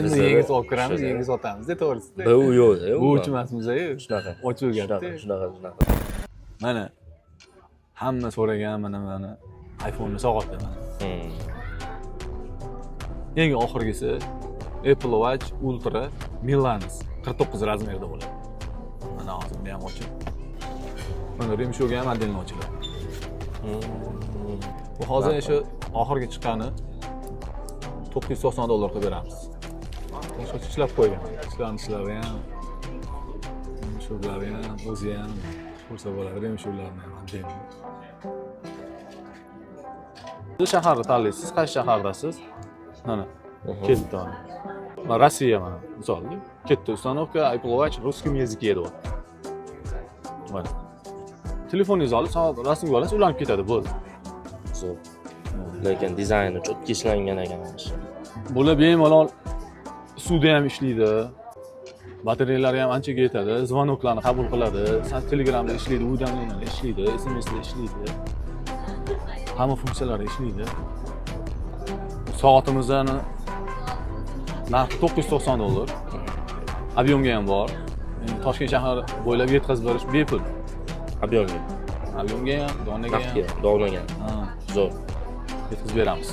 Endi yangi olib kiramiz, yangi sotamiz-da, to'g'risida. Bu u yo'q-da. Bu emasmiz-ku. Shunaqa. Ochilgan. Shunaqa. Mana hamma so'ragan mana iPhone'ni sog'otdi mana. Eng oxirgisi Apple Watch Ultra Milans 49 razmerda bo'ladi. Mana hozir buni ham ochib. Mana remshog'i ham отдельно ochiladi. Bu hozir shu oxirgi chiqqani $990 qilib beramiz. Shu ishlab qo'ygan. Ishlari ham, remshoglari ham, o'zi ham bo'lsa bo'ladi, remshoglarni ham отдельно. Siz shaharni tanlaysiz, qaysi shahardasiz? Mana ketdi. Mana Rossiya mana misol, ketdi uстановка Apple Watch русским языке deyapti. Mana. Telefoningizni olib, rasmga olasiz, ulanib ketadi, bo'ldi. Zo'r. Lekin dizayni cho'tki ishlangan ekan. Bular bemalol suvda ham ishlaydi. Batareyalari ham anchaga yetadi, zvonoklarni qabul qiladi, Telegramda ishlaydi, уведомлениyalar ishlaydi, SMSlar ishlaydi. Hamma funksiyalari ishlaydi. Soatimizning narxi $990. Объемga ham bor. Toshkent shahri bo'ylab yetkazib berish bepul. Объемga ham, donaga ham. Donaga. Zo'r. Yetkazib beramiz.